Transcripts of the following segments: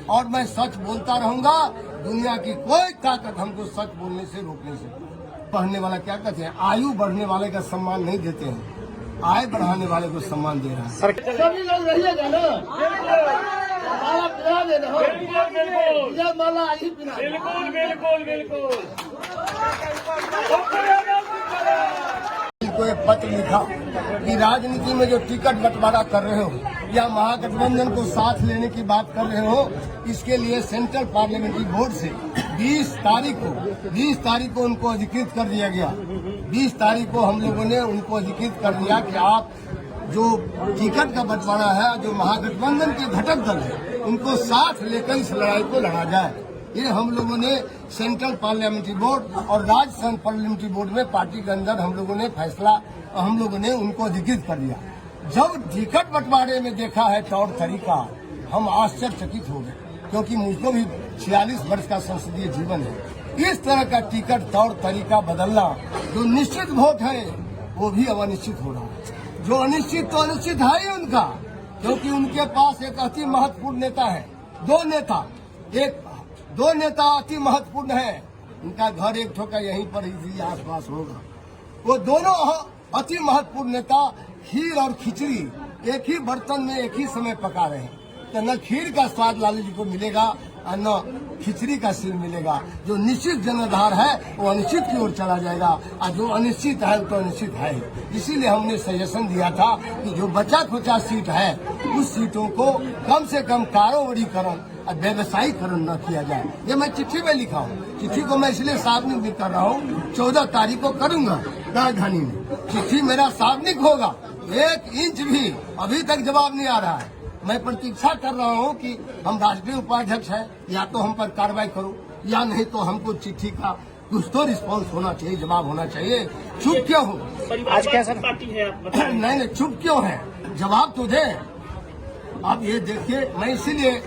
और मैं सच बोलता रहूंगा। दुनिया की कोई ताकत हमको सच बोलने से रोकने से। पढ़ने वाला क्या कहते हैं, आयु बढ़ने वाले का सम्मान नहीं देते हैं, आय बढ़ाने वाले को सम्मान दे रहा है। सभी लोग रहिएगा ना, माला पिला दे रहे हो, ये माला ही पिला। बिल्कुल बिल्कुल बिल्कुल। को एक पत्र लिखा कि राजनीति में जो टिकट बंटवारा कर रहे हो या महागठबंधन को साथ लेने की बात कर रहे हो, इसके लिए सेंट्रल पार्लियामेंट्री बोर्ड से 20 तारीख को उनको अधिकृत कर दिया गया। 20 तारीख को हम लोगों ने उनको अधिकृत कर दिया कि आप जो टिकट का बंटवारा है, जो महागठबंधन के घटक दल है, उनको साथ लेकर इस लड़ाई को लड़ा जाए। ये हम लोगों ने सेंट्रल पार्लियामेंट्री बोर्ड और राज्य पार्लियामेंट्री बोर्ड में पार्टी के अंदर हम लोगों ने फैसला, हम लोगों ने उनको अधिकृत कर दिया। जब टिकट बंटवारे में देखा है तौर तरीका, हम आश्चर्यचकित हो गए, क्योंकि मुझको भी 46 वर्ष का संसदीय जीवन है। इस तरह का टिकट तौर तरीका बदलना, जो निश्चित वोट है वो भी अब अनिश्चित हो रहा है। जो अनिश्चित तो अनिश्चित है ही उनका, क्योंकि उनके पास एक अति महत्वपूर्ण नेता है, दो नेता अति महत्वपूर्ण है। उनका घर एक ठोका यहीं पर ही आसपास होगा। वो दोनों अति महत्वपूर्ण नेता खीर और खिचड़ी एक ही बर्तन में एक ही समय पका रहे हैं, तो न खीर का स्वाद लालू जी को मिलेगा और न खिचड़ी का सिर मिलेगा। जो निश्चित जनाधार है वो अनिश्चित की ओर चला जाएगा, और जो अनिश्चित है वो तो अनिश्चित है। इसीलिए हमने सजेशन दिया था कि जो बचा खुचा सीट है, उस सीटों को कम से कम कारोबारीकरण और व्यवसायीकरण न किया जाए। ये मैं चिट्ठी में लिखा हूँ। चिट्ठी को मैं इसलिए सार्वजनिक भी कर रहा हूँ, 14 तारीख को करूंगा राजधानी में। चिट्ठी मेरा सार्वजनिक होगा, 1 इंच भी अभी तक जवाब नहीं आ रहा है। मैं प्रतीक्षा कर रहा हूँ कि हम राष्ट्रीय उपाध्यक्ष हैं, या तो हम पर कार्रवाई करो, या नहीं तो हमको चिट्ठी का कुछ तो रिस्पॉन्स होना चाहिए, जवाब होना चाहिए। चुप क्यों हो? आज कैसा पार्टी है आप बताइए। नहीं, चुप क्यों है? जवाब तो दे। आप ये देखिए, मैं इसीलिए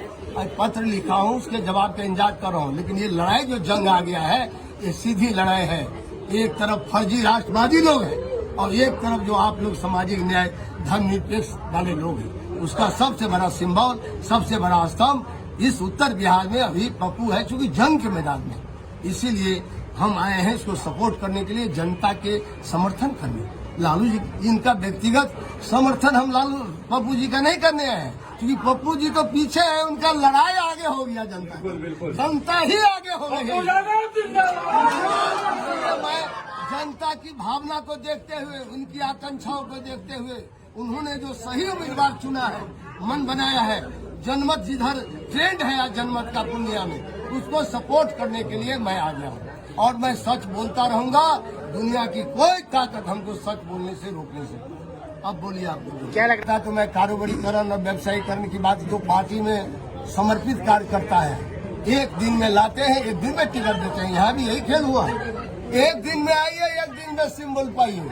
पत्र लिखा हूँ, उसके जवाब का इंतजार कर रहा हूँ। लेकिन ये लड़ाई जो जंग आ गया है, ये सीधी लड़ाई है। एक तरफ फर्जी राष्ट्रवादी लोग हैं और एक तरफ जो आप लोग सामाजिक न्याय धर्मनिरपेक्ष वाले लोग हैं। उसका सबसे बड़ा सिंबल, सबसे बड़ा स्तंभ इस उत्तर बिहार में अभी पप्पू है, चूंकि जंग के मैदान में। इसीलिए हम आए हैं इसको सपोर्ट करने के लिए, जनता के समर्थन करने। लालू जी इनका व्यक्तिगत समर्थन हम पप्पू जी का नहीं करने आए हैं, क्योंकि पप्पू जी तो पीछे है, उनका लड़ाई आगे हो गया। जनता ही आगे हो गई। मैं जनता की भावना को देखते हुए, उनकी आकांक्षाओं को देखते हुए, उन्होंने जो सही उम्मीदवार चुना है, मन बनाया है, जनमत जिधर ट्रेंड है आज जनमत का पूर्णिया में, उसको सपोर्ट करने के लिए मैं आ गया हूँ। और मैं सच बोलता रहूंगा। दुनिया की कोई ताकत हमको सच बोलने से रोकने से। अब बोलिए आपको क्या लगता है? तो मैं कारोबारीकरण और व्यवसायीकरण की बात, जो पार्टी में समर्पित कार्य करता है, एक दिन में लाते हैं, एक दिन में टिकट देते हैं। यहाँ भी यही खेल हुआ है। एक दिन में आइए, एक दिन में सिंबल पाइए।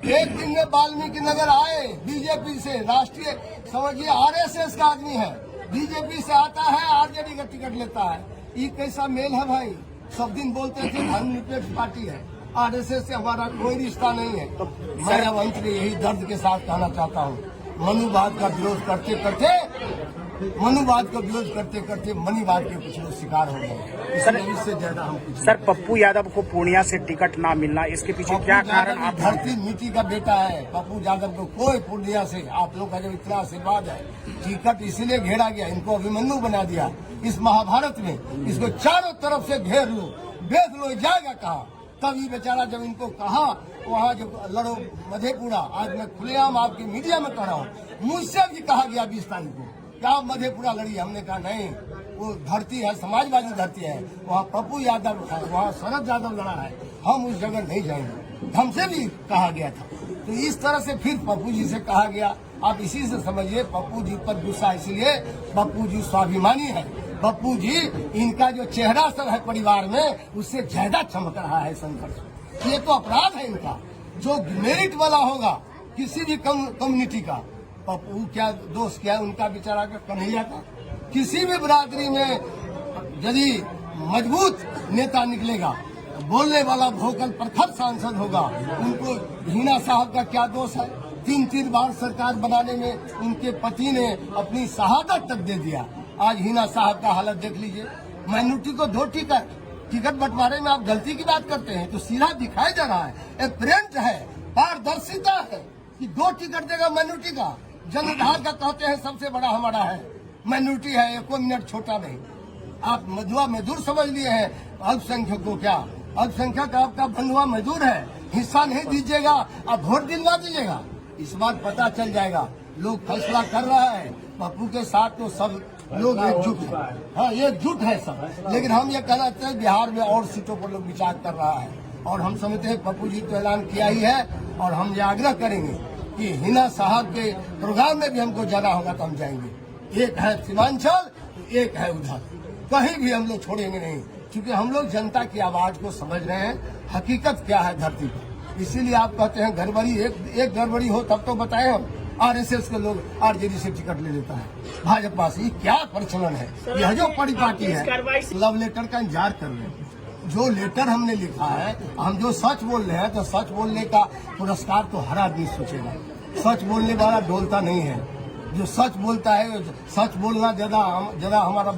एक दिन में वाल्मीकि नगर आए, बीजेपी से, राष्ट्रीय समझिए RSS का आदमी है, बीजेपी से आता है, RJD का टिकट लेता है। ये कैसा मेल है भाई? सब दिन बोलते थे धर्मनिरपेक्ष पार्टी है, RSS से हमारा कोई रिश्ता नहीं है। मैं अब अंत में यही दर्द के साथ कहना चाहता हूँ, मनुवाद का विरोध करते करते मनीवाद के कुछ लोग शिकार हो गए। इससे ज्यादा हम कुछ। सर, पप्पू यादव को पूर्णिया से टिकट ना मिलना, इसके पीछे क्या कारण? आप धरती मिट्टी का बेटा है पप्पू यादव को, कोई पूर्णिया से आप लोग का जब इतना आशीर्वाद है, टिकट इसीलिए घेरा गया, इनको अभिमन्यु बना दिया इस महाभारत में। इसको चारों तरफ से घेर लो, बेच लो, जाएगा कहाँ? तब ये बेचारा जब इनको कहा वहाँ जब लड़ो मधेपुरा, आज मैं खुलेआम आपके मीडिया में कह रहा हूँ, मुझसे भी कहा गया 20 तारीख को क्या आप मधेपुरा लड़िए। हमने कहा नहीं, वो धरती है, समाजवादी धरती है, वहाँ पप्पू यादव है, वहाँ शरद यादव लड़ा है, हम उस जगह नहीं जाएंगे। हमसे भी कहा गया था। तो इस तरह से फिर पप्पू जी से कहा गया। आप इसी से समझिए पप्पू जी पर गुस्सा, इसलिए पप्पू जी स्वाभिमानी है। पप्पू जी, इनका जो चेहरा सब है परिवार में, उससे ज्यादा चमक रहा है संघर्ष। ये तो अपराध है इनका। जो मेरिट वाला होगा किसी भी कम्युनिटी का, पप्पू क्या दोष क्या है उनका, बेचारा का, कन्हैया का, किसी भी बिरादरी में यदि मजबूत नेता निकलेगा, बोलने वाला वोकल प्रखर सांसद होगा, उनको हिना साहब का क्या दोष है? 3 बार सरकार बनाने में उनके पति ने अपनी शहादत तक दे दिया, आज हिना साहब का हालत देख लीजिए। माइनॉरिटी को 2 टिकट बंटवारे में आप गलती की बात करते हैं, तो सीधा दिखाई जा रहा है, एक प्रिंट है, पारदर्शिता है कि 2 टिकट देगा माइनॉरिटी का। जनआधार का कहते हैं सबसे बड़ा हमारा है, माइनॉरिटी है, 1 मिनट छोटा नहीं। आप मधुआ मजदूर समझ लिए हैं अल्पसंख्यक को, क्या अल्पसंख्यक आपका बंधुआ मजदूर है, हिस्सा नहीं दीजिएगा, आप वोट दिलवा दीजिएगा। इस बार पता चल जाएगा, लोग फैसला कर रहा है। पप्पू के साथ तो सब लोग एकजुट है, हाँ एकजुट है सब। लेकिन हम ये कहना चाहते हैं बिहार में और सीटों पर लोग विचार कर रहा है, और हम समझते हैं पप्पू जी तो ऐलान किया ही है, और हम ये आग्रह करेंगे कि हिना साहब के प्रोग्राम में भी हमको जाना होगा तो हम जाएंगे। एक है सीमांचल, एक है उधर, कहीं भी हम लोग छोड़ेंगे नहीं, क्योंकि हम लोग जनता की आवाज को समझ रहे हैं, हकीकत क्या है धरती पर। इसीलिए आप कहते हैं गड़बड़ी, एक गड़बड़ी हो तब तो बताएं हम। आरएसएस के लोग आरजेडी से टिकट ले लेता है, भाजपा से, ये क्या प्रचलन है? यह जो बड़ी पार्टी है, लव लेटर का इंतजार कर रहे हैं। जो लेटर हमने लिखा है, हम जो सच बोल रहे हैं, तो सच बोलने का पुरस्कार तो हर आदमी सोचेगा। सच बोलने वाला डोलता नहीं है, जो सच बोलता है, सच बोलना ज्यादा हमारा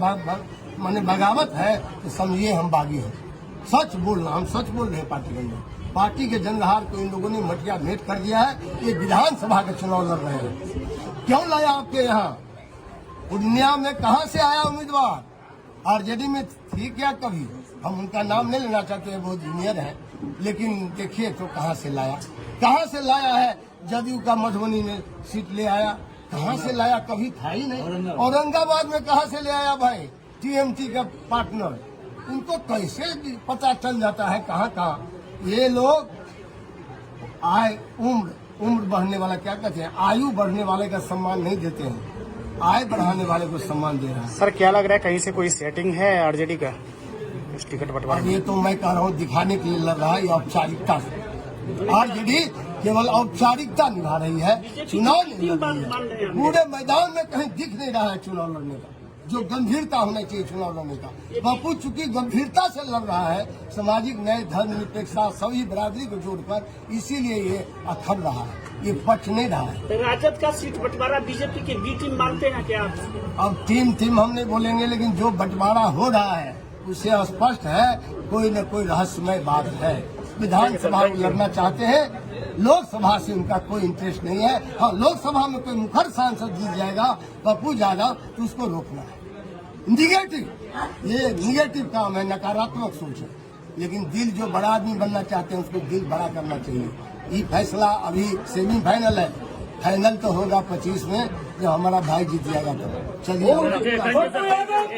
माने बगावत है, तो समझिए हम बागी हैं। सच बोलना, हम सच बोल रहे हैं पार्टी के अंदर। पार्टी के जनहार को इन लोगों ने मटिया भेंट कर दिया है। ये विधानसभा का चुनाव लड़ रहे हैं। क्यों लाया आपके यहाँ? पूर्णिया में कहाँ से आया उम्मीदवार? आरजेडी में थी क्या कभी? हम उनका नाम नहीं लेना चाहते हैं, बहुत जूनियर है, लेकिन देखिए तो कहाँ से लाया है। जदयू का मधुबनी में सीट ले आया, कहाँ से लाया? कभी था ही नहीं। औरंगाबाद में कहाँ से ले आया भाई? टीएमसी का पार्टनर, उनको कैसे पता चल जाता है कहाँ। ये लोग उम्र बढ़ने वाला, क्या कहते हैं, आयु बढ़ने वाले का सम्मान नहीं देते हैं, आय बढ़ाने वाले को सम्मान दे रहा है। सर क्या लग रहा है, कहीं से कोई सेटिंग है आरजेडी का इस टिकट बंटवारे में? ये तो मैं कह रहा हूँ दिखाने के लिए लग रहा है, ये औपचारिकता से। आरजेडी केवल औपचारिकता निभा रही है, चुनाव नहीं लड़ रही है। पूरे मैदान में कहीं दिख नहीं रहा है चुनाव लड़ने का, जो गंभीरता होना चाहिए चुनाव लड़ने का। बापू चूंकि गंभीरता से लड़ रहा है, सामाजिक न्याय, धर्मनिरपेक्षता, सभी बरादरी को जोड़कर, इसीलिए ये अखड़ रहा है, ये पट नहीं रहा है। राजद का सीट बंटवारा बीजेपी की बी टीम मानते हैं क्या आप? अब टीम हम नहीं बोलेंगे, लेकिन जो बंटवारा हो रहा है उससे स्पष्ट है कोई न कोई रहस्यमय बात है। विधानसभा में लड़ना चाहते हैं, लोकसभा से उनका कोई इंटरेस्ट नहीं है। हाँ, लोकसभा में कोई मुखर सांसद जीत जाएगा पप्पू यादव, तो उसको रोकना है। ये निगेटिव काम है, नकारात्मक सोच है। लेकिन दिल जो बड़ा आदमी बनना चाहते हैं, उसको दिल बड़ा करना चाहिए। ये फैसला अभी सेमीफाइनल है, फाइनल तो होगा 25 में, जब हमारा भाई जीत जाएगा। तो चलिए।